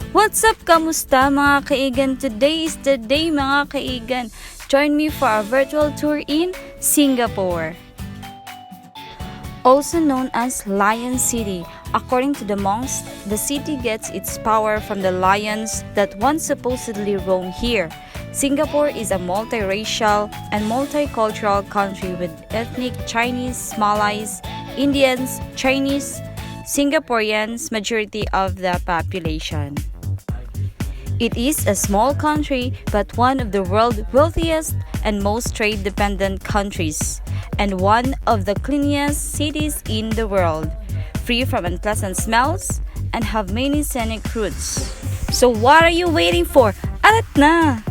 What's up? Kamusta mga kaigan? Today is the day mga kaigan. Join me for a virtual tour in Singapore. Also known as Lion City. According to the monks, the city gets its power from the lions that once supposedly roamed here. Singapore is a multiracial and multicultural country with ethnic Chinese, Malays, Indians, Chinese, Singaporeans, majority of the population. It is a small country but one of the world's wealthiest and most trade-dependent countries, and one of the cleanest cities in the world, free from unpleasant smells and have many scenic routes. So what are you waiting for? Alat na!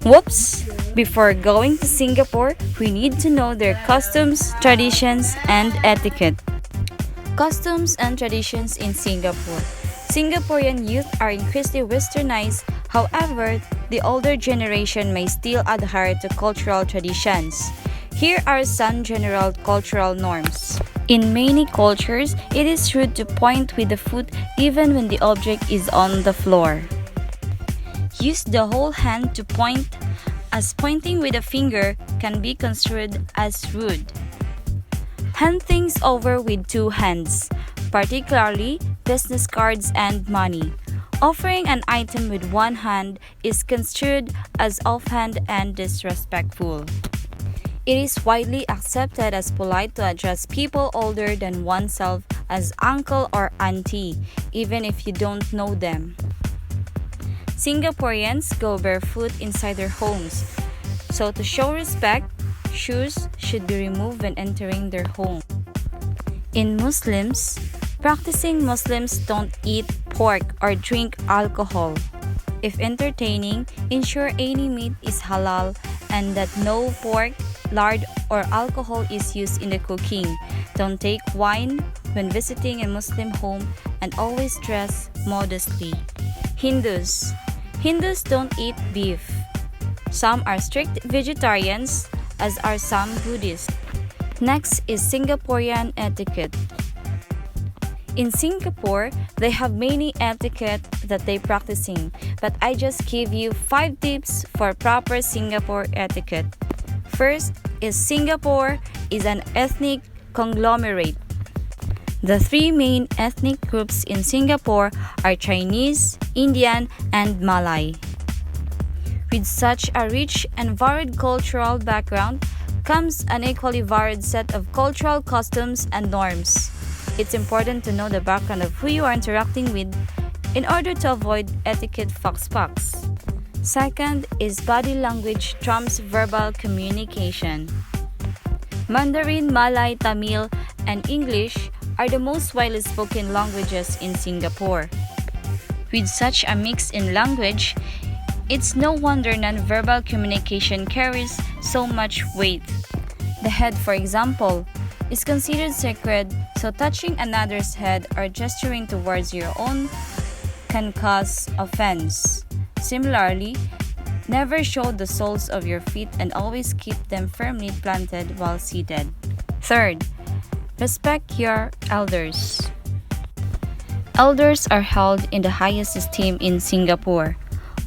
Whoops! Before going to Singapore, we need to know their customs, traditions, and etiquette. Customs and traditions in Singapore. Singaporean youth are increasingly westernized, however, the older generation may still adhere to cultural traditions. Here are some general cultural norms. In many cultures, it is rude to point with the foot even when the object is on the floor. Use the whole hand to point, as pointing with a finger can be construed as rude. Hand things over with two hands, particularly business cards and money. Offering an item with one hand is construed as offhand and disrespectful. It is widely accepted as polite to address people older than oneself as uncle or auntie, even if you don't know them. Singaporeans go barefoot inside their homes, so to show respect, shoes should be removed when entering their home. In Muslims, practicing Muslims don't eat pork or drink alcohol. If entertaining, ensure any meat is halal and that no pork, lard, or alcohol is used in the cooking. Don't take wine when visiting a Muslim home and always dress modestly. Hindus don't eat beef. Some are strict vegetarians, as are some Buddhists. Next is Singaporean etiquette. In Singapore, they have many etiquette that they practicing, but I just give you 5 tips for proper Singapore etiquette. First is Singapore is an ethnic conglomerate. The 3 main ethnic groups in Singapore are Chinese, Indian, and Malay. With such a rich and varied cultural background comes an equally varied set of cultural customs and norms. It's important to know the background of who you are interacting with in order to avoid etiquette foxpox. Second is body language trumps verbal communication. Mandarin, Malay, Tamil, and English are the most widely spoken languages in Singapore. With such a mix in language, it's no wonder non-verbal communication carries so much weight. The head, for example, is considered sacred, so touching another's head or gesturing towards your own can cause offense. Similarly, never show the soles of your feet and always keep them firmly planted while seated. Third, respect your elders. Elders are held in the highest esteem in Singapore.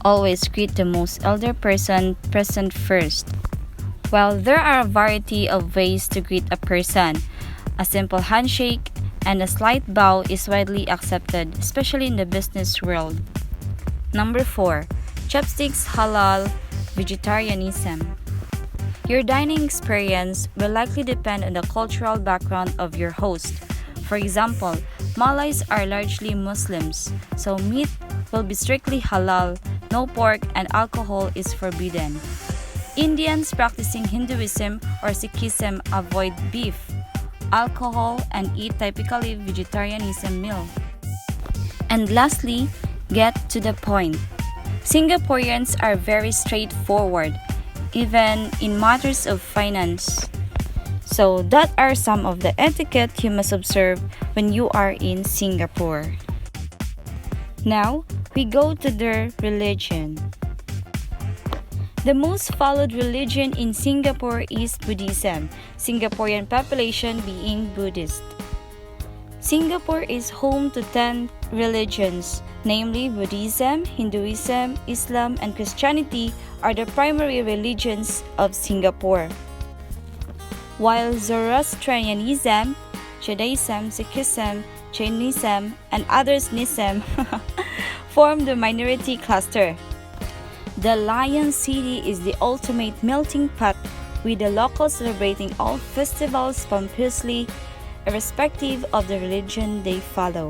Always greet the most elder person present first. While there are a variety of ways to greet a person, a simple handshake and a slight bow is widely accepted, especially in the business world. Number 4. Chopsticks halal vegetarianism. Your dining experience will likely depend on the cultural background of your host. For example, Malays are largely Muslims, so meat will be strictly halal, no pork, and alcohol is forbidden. Indians practicing Hinduism or Sikhism avoid beef, alcohol, and eat typically vegetarianism meal. And lastly, get to the point. Singaporeans are very straightforward, even in matters of finance. So that are some of the etiquette you must observe when you are in Singapore. Now, we go to their religion. The most followed religion in Singapore is Buddhism, Singaporean population being Buddhist. Singapore is home to 10 religions, namely Buddhism, Hinduism, Islam, and Christianity are the primary religions of Singapore. While Zoroastrianism, Judaism, Sikhism, Jainism, and others Nism form the minority cluster. The Lion City is the ultimate melting pot, with the locals celebrating all festivals pompously, irrespective of the religion they follow.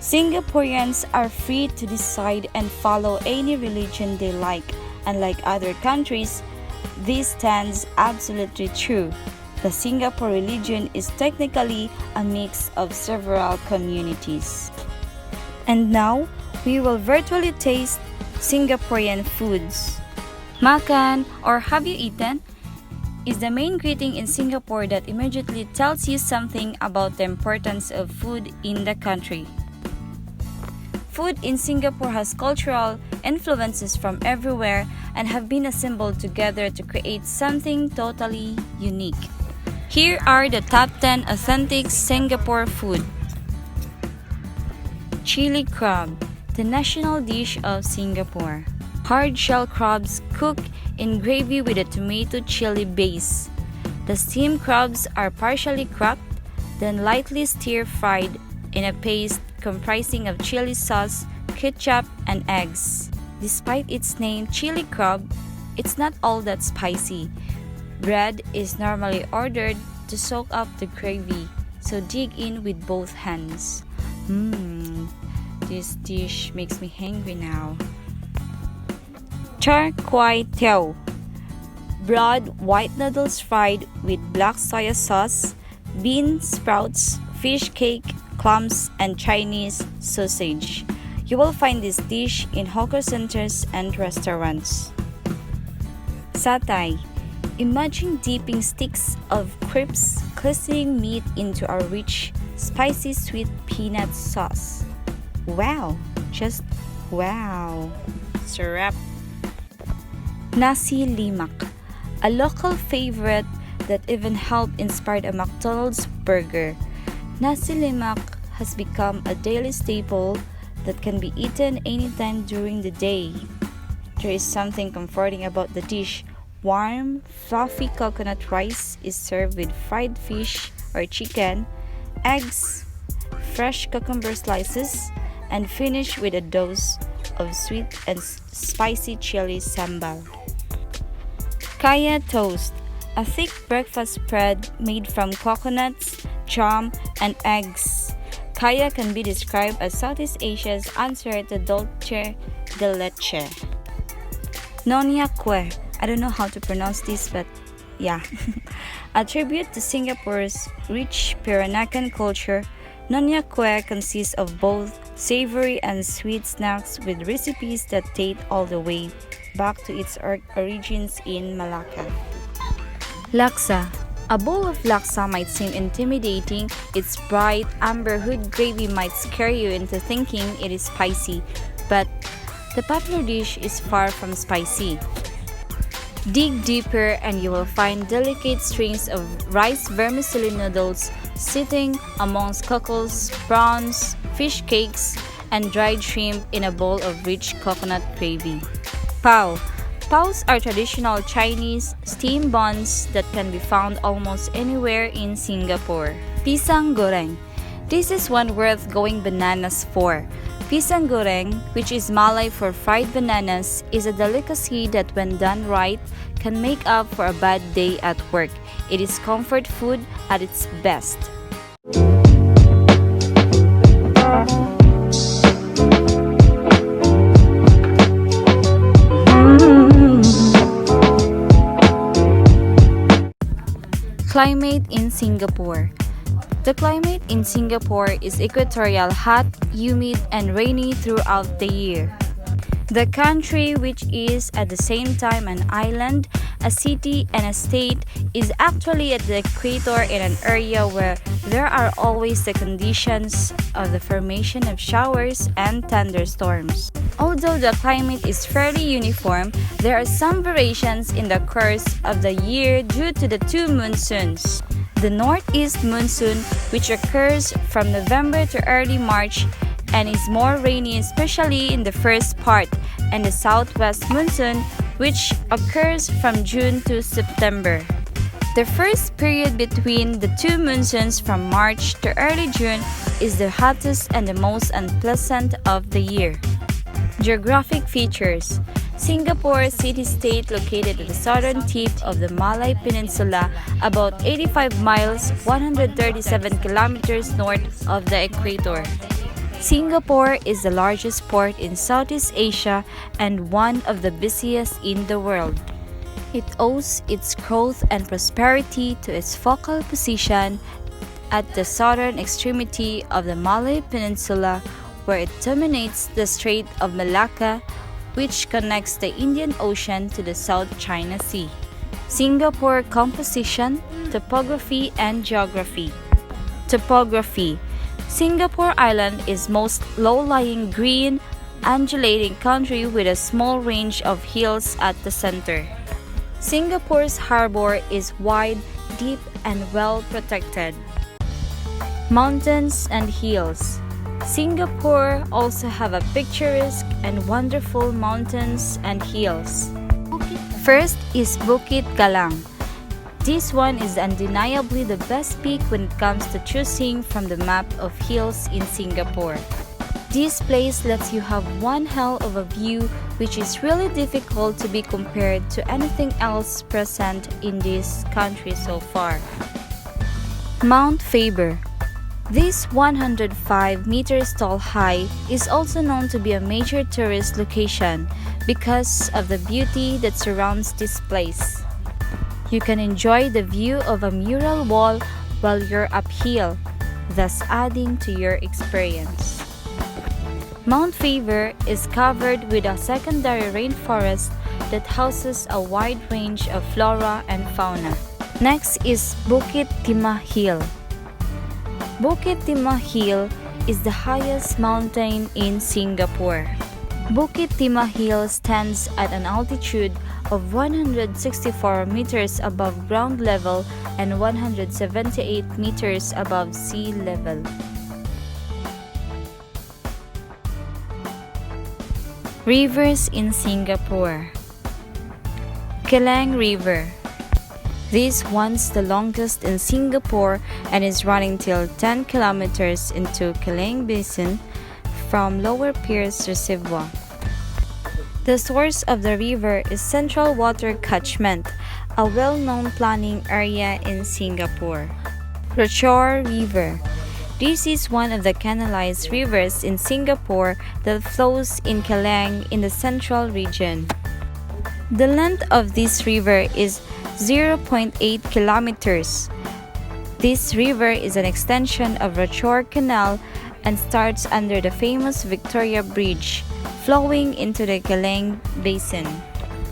Singaporeans are free to decide and follow any religion they like. Unlike other countries, this stands absolutely true. The Singapore religion is technically a mix of several communities. And now, we will virtually taste Singaporean foods. Makan or have you eaten is the main greeting in Singapore that immediately tells you something about the importance of food in the country. Food in Singapore has cultural influences from everywhere and have been assembled together to create something totally unique. Here are the top 10 authentic Singapore food. Chili crab, the national dish of Singapore. Hard-shell crabs cooked in gravy with a tomato chili base. The steamed crabs are partially cracked, then lightly stir-fried in a paste comprising of chili sauce, ketchup, and eggs. Despite its name, chili crab, it's not all that spicy. Bread is normally ordered to soak up the gravy, so dig in with both hands. This dish makes me hungry now. Char Kway Teow, broad white noodles fried with black soya sauce, bean sprouts, fish cake, clams, and Chinese sausage. You will find this dish in hawker centers and restaurants. Satay. Imagine dipping sticks of crisp, glistening meat into a rich, spicy sweet peanut sauce. Wow! Just wow! Syrup. Nasi Lemak, a local favorite that even helped inspire a McDonald's burger. Nasi Lemak has become a daily staple that can be eaten anytime during the day. There is something comforting about the dish. Warm, fluffy coconut rice is served with fried fish or chicken, eggs, fresh cucumber slices, and finished with a dose of sweet and spicy chili sambal. Kaya toast, a thick breakfast spread made from coconuts, jam, and eggs. Kaya can be described as Southeast Asia's answer to dulce de leche. Nonya Kueh, I don't know how to pronounce this, but yeah. A tribute to Singapore's rich Peranakan culture, Nonya Kueh consists of both savory and sweet snacks with recipes that date all the way back to its origins in Malacca. Laksa. A bowl of laksa might seem intimidating. Its bright amber hood gravy might scare you into thinking it is spicy, but the popular dish is far from spicy. Dig deeper and you will find delicate strings of rice vermicelli noodles sitting amongst cockles, prawns, fish cakes, and dried shrimp in a bowl of rich coconut gravy. Pao. Paos are traditional Chinese steamed buns that can be found almost anywhere in Singapore. Pisang goreng. This is one worth going bananas for. Pisang goreng, which is Malay for fried bananas, is a delicacy that when done right can make up for a bad day at work. It is comfort food at its best. Climate in Singapore. The climate in Singapore is equatorial, hot, humid, and rainy throughout the year. The country, which is at the same time an island, a city, and a state, is actually at the equator in an area where there are always the conditions of the formation of showers and thunderstorms. Although the climate is fairly uniform, there are some variations in the course of the year due to the two monsoons. the northeast monsoon, which occurs from November to early March and is more rainy, especially in the first part, and the southwest monsoon, which occurs from June to September. The first period between the two monsoons from March to early June is the hottest and the most unpleasant of the year. Geographic features: Singapore city-state located at the southern tip of the Malay Peninsula, about 85 miles, 137 kilometers north of the equator. Singapore is the largest port in Southeast Asia and one of the busiest in the world. It owes its growth and prosperity to its focal position at the southern extremity of the Malay Peninsula, where it dominates the Strait of Malacca, which connects the Indian Ocean to the South China Sea. Singapore composition, topography, and geography. Topography: Singapore Island is most low-lying green, undulating country with a small range of hills at the center. Singapore's harbor is wide, deep, and well protected. Mountains and hills. Singapore also have a picturesque and wonderful mountains and hills. First is Bukit Galang. This one is undeniably the best peak when it comes to choosing from the map of hills in Singapore. This place lets you have one hell of a view, which is really difficult to be compared to anything else present in this country so far. Mount Faber. This 105 meters tall height is also known to be a major tourist location because of the beauty that surrounds this place. You can enjoy the view of a mural wall while you're uphill, thus adding to your experience. Mount Faber is covered with a secondary rainforest that houses a wide range of flora and fauna. Next is Bukit Timah Hill. Bukit Timah Hill is the highest mountain in Singapore. Bukit Timah Hill stands at an altitude of 164 meters above ground level and 178 meters above sea level. Rivers in Singapore. Kelang River. This one's the longest in Singapore and is running till 10 kilometers into Kelang Basin from Lower Pierce Reservoir. The source of the river is Central Water Catchment, a well-known planning area in Singapore. Rochor River. This is one of the canalized rivers in Singapore that flows in Kelang in the central region. The length of this river is 0.8 kilometers. This river is an extension of Rochor Canal and starts under the famous Victoria Bridge, flowing into the Kelang Basin.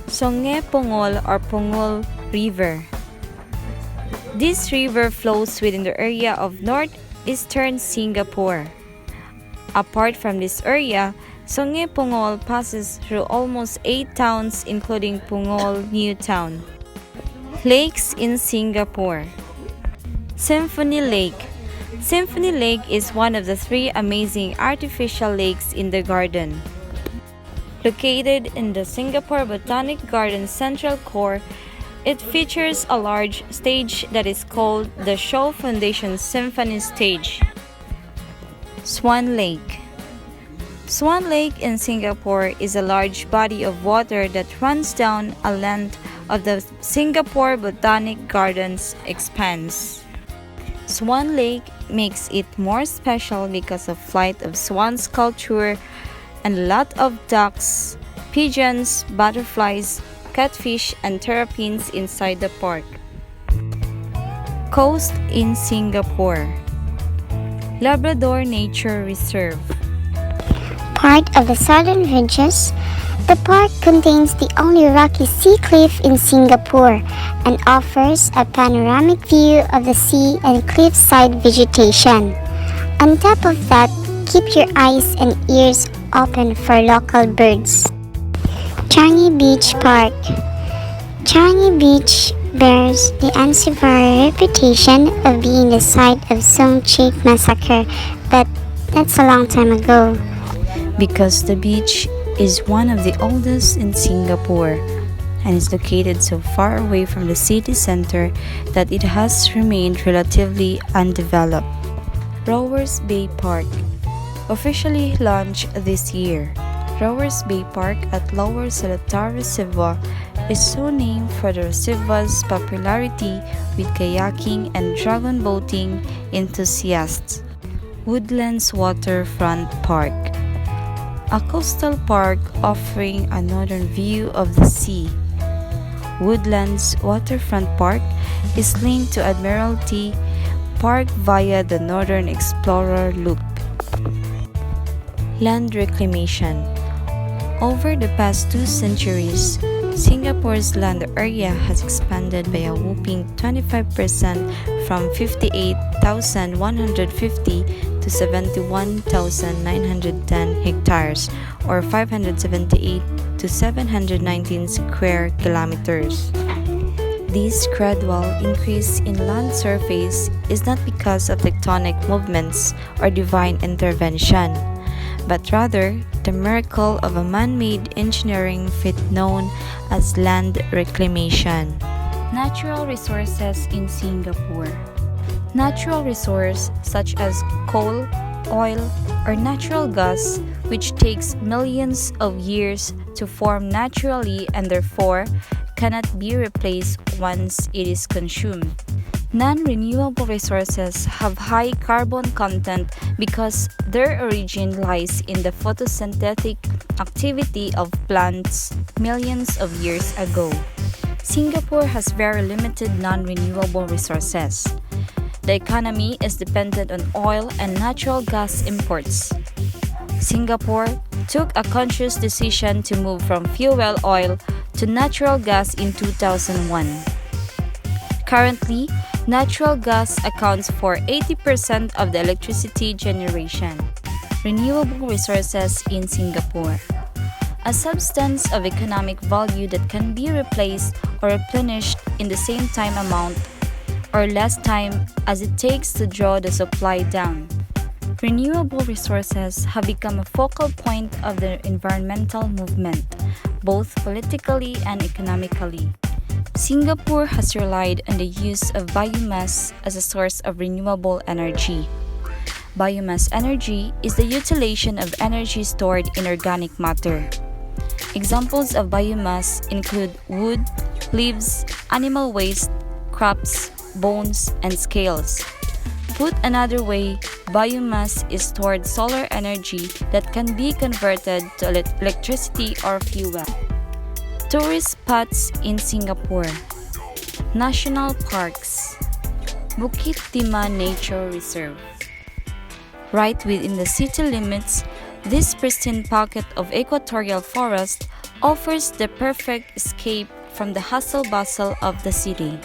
Sungai Pungol or Pungol River. This river flows within the area of northeastern Singapore. Apart from this area, Sungai Pungol passes through almost 8 towns including Pungol New Town. Lakes in Singapore. Symphony Lake. Symphony Lake is one of the 3 amazing artificial lakes in the garden. Located in the Singapore Botanic Gardens Central Core, it features a large stage that is called the Shaw Foundation Symphony Stage. Swan Lake. Swan Lake in Singapore is a large body of water that runs down a length of the Singapore Botanic Gardens expanse. Swan Lake makes it more special because of flight of swan sculpture and a lot of ducks, pigeons, butterflies, catfish, and terrapins inside the park. Coast in Singapore. Labrador Nature Reserve. Part of the southern ridges, the park contains the only rocky sea cliff in Singapore and offers a panoramic view of the sea and cliffside vegetation. On top of that, keep your eyes and ears open for local birds. Changi Beach Park. Changi Beach bears the unsavory reputation of being the site of Songchik massacre, but that's a long time ago. Because the beach is one of the oldest in Singapore and is located so far away from the city center that it has remained relatively undeveloped. Rowers Bay Park, officially launched this year. Rowers Bay Park at Lower Seletar Reservoir is so named for the reservoir's popularity with kayaking and dragon boating enthusiasts. Woodlands Waterfront Park, a coastal park offering a northern view of the sea. Woodlands Waterfront Park is linked to Admiralty Park via the Northern Explorer Loop. Land reclamation. Over the past 2 centuries, Singapore's land area has expanded by a whopping 25% from 58,150 to 71,910 hectares or 578 to 719 square kilometers. This gradual increase in land surface is not because of tectonic movements or divine intervention, but rather the miracle of a man-made engineering feat known as land reclamation. Natural resources in Singapore. Natural resources such as coal, oil, or natural gas, which takes millions of years to form naturally and therefore cannot be replaced once it is consumed. Non-renewable resources have high carbon content because their origin lies in the photosynthetic activity of plants millions of years ago. Singapore has very limited non-renewable resources. The economy is dependent on oil and natural gas imports. Singapore took a conscious decision to move from fuel oil to natural gas in 2001. Currently, natural gas accounts for 80% of the electricity generation. Renewable resources in Singapore. A substance of economic value that can be replaced or replenished in the same time amount or less time as it takes to draw the supply down. Renewable resources have become a focal point of the environmental movement, both politically and economically. Singapore has relied on the use of biomass as a source of renewable energy. Biomass energy is the utilization of energy stored in organic matter. Examples of biomass include wood, leaves, animal waste, crops, bones, and scales. Put another way, biomass is stored solar energy that can be converted to electricity or fuel. Tourist spots in Singapore. National parks. Bukit Timah Nature Reserve. Right within the city limits, this pristine pocket of equatorial forest offers the perfect escape from the hustle-bustle of the city.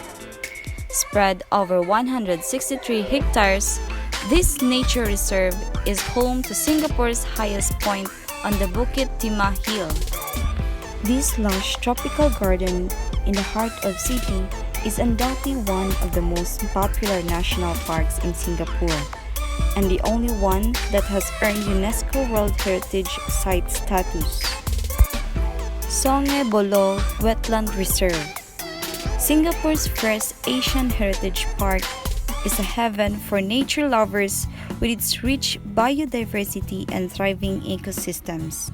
Spread over 163 hectares, this nature reserve is home to Singapore's highest point on the Bukit Timah Hill. This lush tropical garden in the heart of city is undoubtedly one of the most popular national parks in Singapore, and the only one that has earned UNESCO World Heritage Site status. Songe Bolo Wetland Reserve. Singapore's first Asian heritage park is a heaven for nature lovers with its rich biodiversity and thriving ecosystems.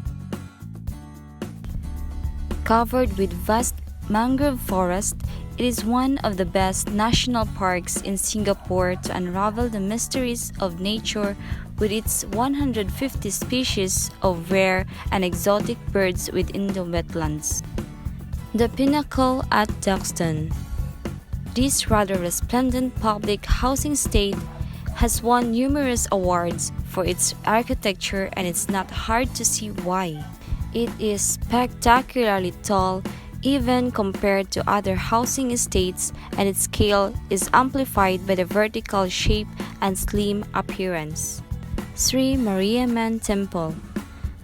Covered with vast mangrove forest, it is one of the best national parks in Singapore to unravel the mysteries of nature with its 150 species of rare and exotic birds within the wetlands. The Pinnacle at Duxton. This rather resplendent public housing estate has won numerous awards for its architecture, and it's not hard to see why. It is spectacularly tall even compared to other housing estates, and its scale is amplified by the vertical shape and slim appearance. Sri Mariamman Temple.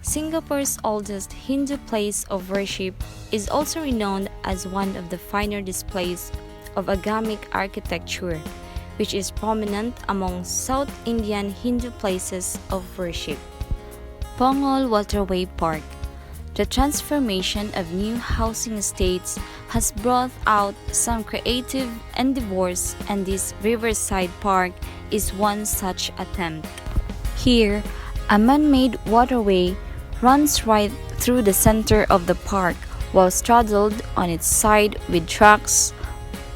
Singapore's oldest Hindu place of worship is also renowned as one of the finer displays of agamic architecture, which is prominent among South Indian Hindu places of worship. Pongol Waterway Park. The transformation of new housing estates has brought out some creative endeavors, and this riverside park is one such attempt. Here, a man-made waterway runs right through the center of the park, while straddled on its side with tracks,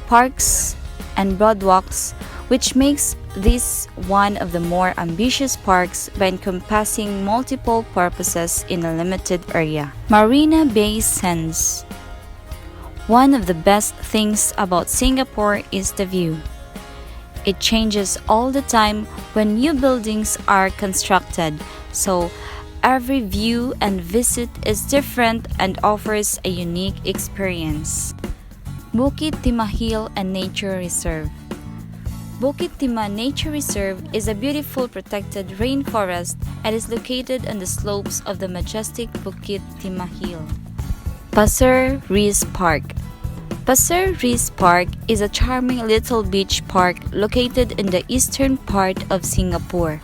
parks, and boardwalks, which makes this one of the more ambitious parks by encompassing multiple purposes in a limited area. Marina Bay Sands. One of the best things about Singapore is the view. It changes all the time when new buildings are constructed, so every view and visit is different and offers a unique experience. Bukit Timah Hill and Nature Reserve. Bukit Timah Nature Reserve is a beautiful protected rainforest and is located on the slopes of the majestic Bukit Timah Hill. Pasir Ris Park. Pasir Ris Park is a charming little beach park located in the eastern part of Singapore.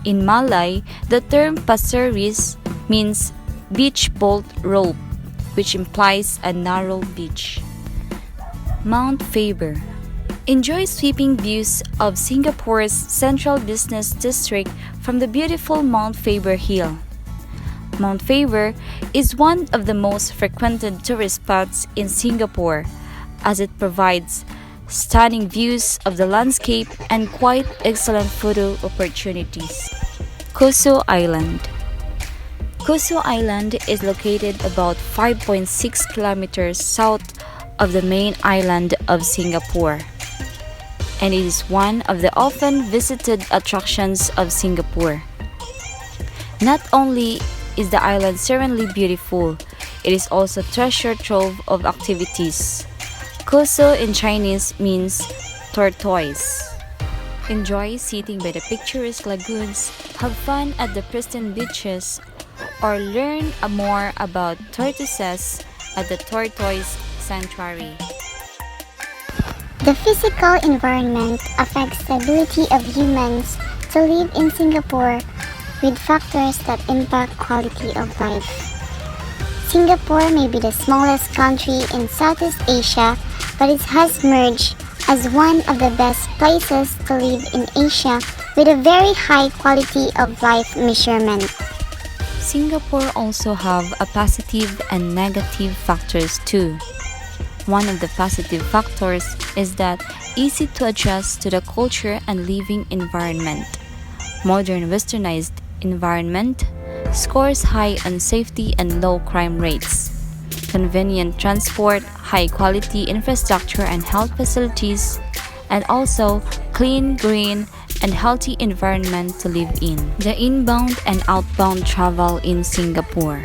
In Malay, the term Pasir Ris means beach bolt rope, which implies a narrow beach. Mount Faber. Enjoy sweeping views of Singapore's central business district from the beautiful Mount Faber Hill. Mount Faber is one of the most frequented tourist spots in Singapore, as it provides stunning views of the landscape and quite excellent photo opportunities. Kusu Island. Kusu Island is located about 5.6 kilometers south of the main island of Singapore, and it is one of the often visited attractions of Singapore. Not only is the island serenely beautiful, it is also a treasure trove of activities. Kusu in Chinese means tortoise. Enjoy sitting by the picturesque lagoons, have fun at the pristine beaches, or learn more about tortoises at the Tortoise Sanctuary. The physical environment affects the ability of humans to live in Singapore with factors that impact quality of life. Singapore may be the smallest country in Southeast Asia, but it has emerged as one of the best places to live in Asia with a very high quality of life measurement. Singapore also have a positive and negative factors too. One of the positive factors is that easy to adjust to the culture and living environment. Modern westernized environment scores high on safety and low crime rates. Convenient transport, high quality infrastructure and health facilities, and also clean, green, and healthy environment to live in. The inbound and outbound travel in Singapore.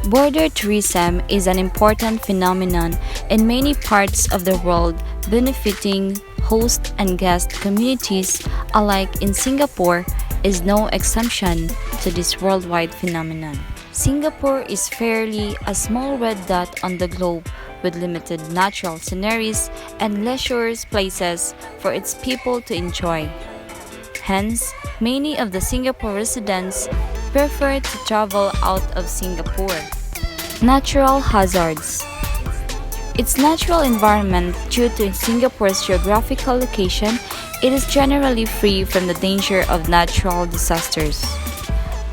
Border tourism is an important phenomenon in many parts of the world, benefiting host and guest communities alike. In Singapore is no exception to this worldwide phenomenon. Singapore is fairly a small red dot on the globe with limited natural sceneries and leisure places for its people to enjoy. Hence, many of the Singapore residents prefer to travel out of Singapore. Natural hazards. Its natural environment, due to Singapore's geographical location, it is generally free from the danger of natural disasters.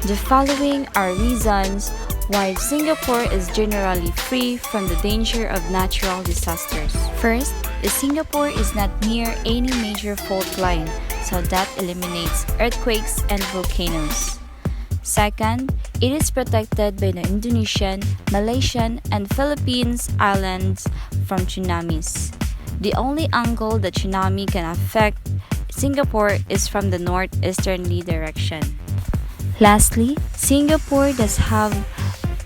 The following are reasons why Singapore is generally free from the danger of natural disasters. First, Singapore is not near any major fault line, so that eliminates earthquakes and volcanoes. Second, it is protected by the Indonesian, Malaysian, and Philippines islands from tsunamis. The only angle that tsunami can affect Singapore is from the northeasterly direction. Lastly, Singapore does have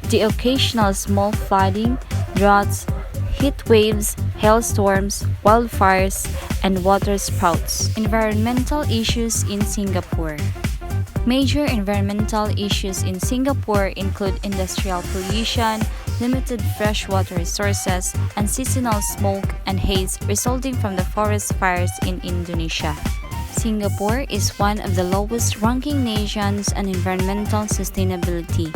the occasional small flooding, droughts, heat waves, hailstorms, wildfires, and water spouts. Environmental issues in Singapore. Major environmental issues in Singapore include industrial pollution, limited freshwater resources, and seasonal smoke and haze resulting from the forest fires in Indonesia. Singapore is one of the lowest ranking nations on environmental sustainability,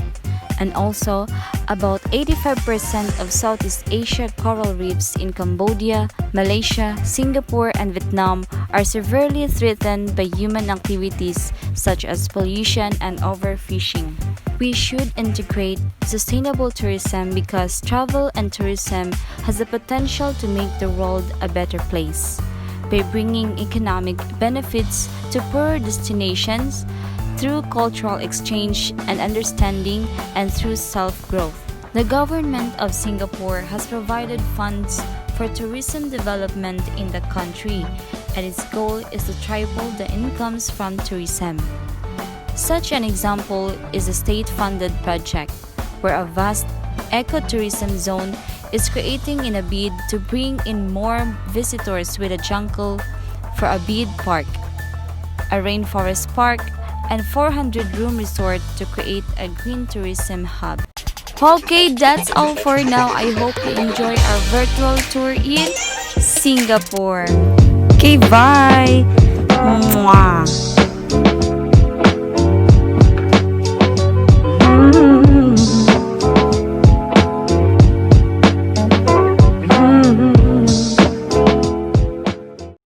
and also about 85% of Southeast Asia coral reefs in Cambodia, Malaysia, Singapore, and Vietnam are severely threatened by human activities such as pollution and overfishing. We should integrate sustainable tourism because travel and tourism has the potential to make the world a better place. By bringing economic benefits to poorer destinations, through cultural exchange and understanding, and through self-growth. The government of Singapore has provided funds for tourism development in the country, and its goal is to triple the incomes from tourism. Such an example is a state-funded project, where a vast ecotourism zone is creating in a bid to bring in more visitors with a jungle for a bed park, a rainforest park, and 400-room resort to create a green tourism hub. Okay, that's all for now. I hope you enjoy our virtual tour in Singapore. Okay, bye! Mwah.